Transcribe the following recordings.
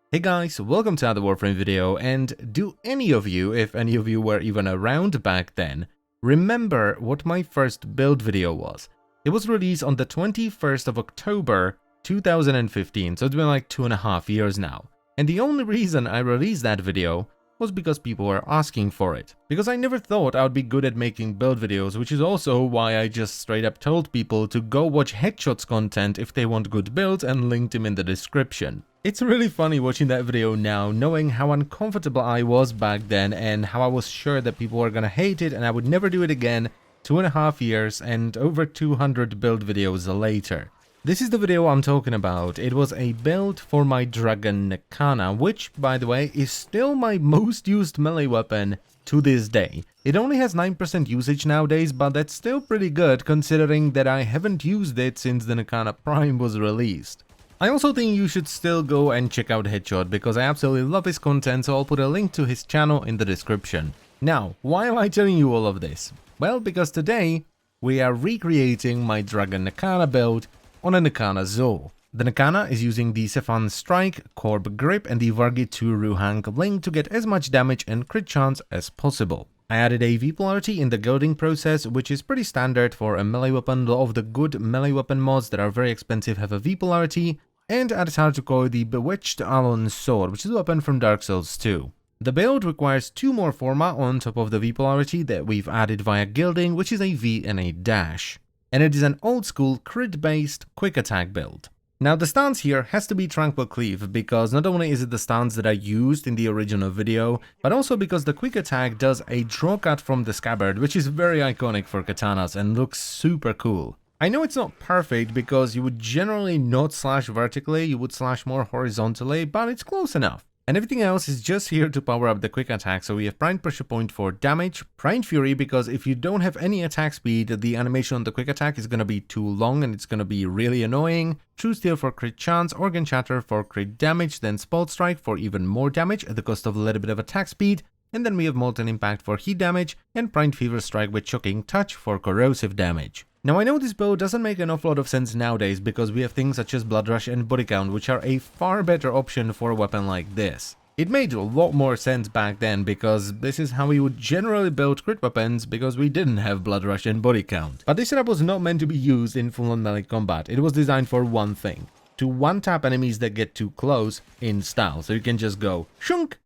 Hey guys, welcome to another Warframe video, and do any of you, if any of you were even around back then, remember what my first build video was? It was released on the 21st of October 2015, so it's been like 2.5 years now. And the only reason I released that video was because people were asking for it. Because I never thought I would be good at making build videos, which is also why I just straight up told people to go watch Headshots content if they want good builds and linked him in the description. It's really funny watching that video now, knowing how uncomfortable I was back then and how I was sure that people were gonna hate it and I would never do it again 2.5 years and over 200 build videos later. This is the video I'm talking about. It was a build for my dragon Nikana, which, by the way, is still my most used melee weapon to this day. It only has 9% usage nowadays, but that's still pretty good considering that I haven't used it since the Nikana Prime was released. I also think you should still go and check out Headshot because I absolutely love his content, so I'll put a link to his channel in the description. Now, why am I telling you all of this? Well, because today we are recreating my dragon Nikana build on a Nikana Zoo. The Nikana is using the Sephan Strike, Corb Grip and the Vargi 2 Ruhang Link to get as much damage and crit chance as possible. I added a V polarity in the gilding process, which is pretty standard for a melee weapon. A lot of the good melee weapon mods that are very expensive have a V polarity, and added how to call the Bewitched Alonne sword, which is a weapon from Dark Souls 2. The build requires 2 more forma on top of the V polarity that we've added via gilding, which is a V and a dash. And it is an old school crit based quick attack build. Now the stance here has to be Tranquil Cleave because not only is it the stance that I used in the original video, but also because the quick attack does a draw cut from the scabbard, which is very iconic for katanas and looks super cool. I know it's not perfect because you would generally not slash vertically, you would slash more horizontally, but it's close enough. And everything else is just here to power up the quick attack, so we have Primed Pressure Point for damage, Primed Fury because if you don't have any attack speed, the animation on the quick attack is going to be too long and it's going to be really annoying, True Steel for crit chance, Organ Chatter for crit damage, then Spalt Strike for even more damage at the cost of a little bit of attack speed, and then we have Molten Impact for heat damage, and Primed Fever Strike with Shocking Touch for corrosive damage. Now I know this build doesn't make an awful lot of sense nowadays because we have things such as Blood Rush and Body Count, which are a far better option for a weapon like this. It made a lot more sense back then because this is how we would generally build crit weapons because we didn't have Blood Rush and Body Count. But this setup was not meant to be used in full-on melee combat. It was designed for one thing: to one-tap enemies that get too close in style, so you can just go shunk,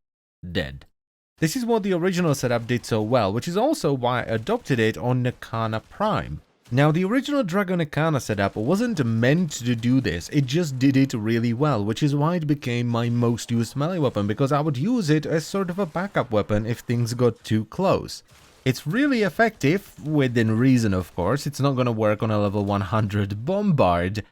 dead. This is what the original setup did so well, which is also why I adopted it on Nikana Prime. Now, the original Dragon Nikana setup wasn't meant to do this, it just did it really well, which is why it became my most used melee weapon, because I would use it as sort of a backup weapon if things got too close. It's really effective, within reason of course, it's not gonna work on a level 100 Bombard,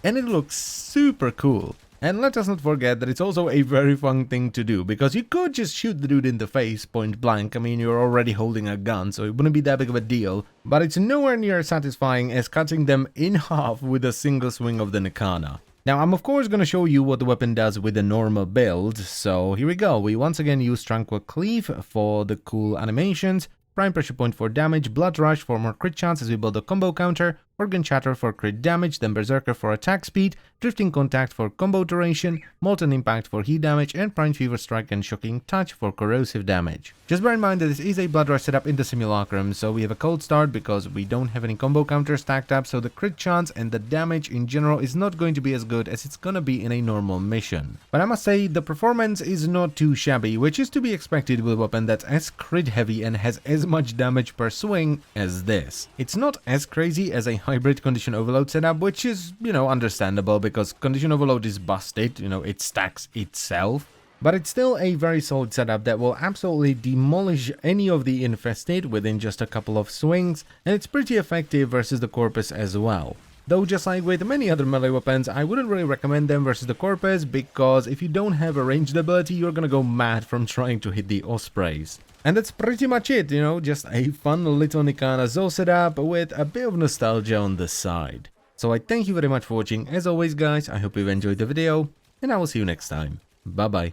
and it looks super cool. And let us not forget that it's also a very fun thing to do, because you could just shoot the dude in the face point blank. I mean, you're already holding a gun, so it wouldn't be that big of a deal, but it's nowhere near as satisfying as cutting them in half with a single swing of the Nikana. Now, I'm of course going to show you what the weapon does with a normal build, so here we go. We once again use Tranquil Cleave for the cool animations, Prime Pressure Point for damage, Blood Rush for more crit chance as we build a combo counter, Organ Chatter for crit damage, then Berserker for attack speed, Drifting Contact for combo duration, Molten Impact for heat damage, and Primed Fever Strike and Shocking Touch for corrosive damage. Just bear in mind that this is a Blood Rush setup in the Simulacrum, so we have a cold start because we don't have any combo counters stacked up, so the crit chance and the damage in general is not going to be as good as it's gonna be in a normal mission. But I must say, the performance is not too shabby, which is to be expected with a weapon that's as crit heavy and has as much damage per swing as this. It's not as crazy as a hybrid Condition Overload setup, which is, understandable because Condition Overload is busted, it stacks itself. But it's still a very solid setup that will absolutely demolish any of the infested within just a couple of swings, and it's pretty effective versus the Corpus as well. Though just like with many other melee weapons, I wouldn't really recommend them versus the Corpus because if you don't have a ranged ability, you're gonna go mad from trying to hit the Ospreys. And that's pretty much it, just a fun little Nikana Zoo setup with a bit of nostalgia on the side. So I thank you very much for watching. As always guys, I hope you've enjoyed the video, and I will see you next time. Bye bye.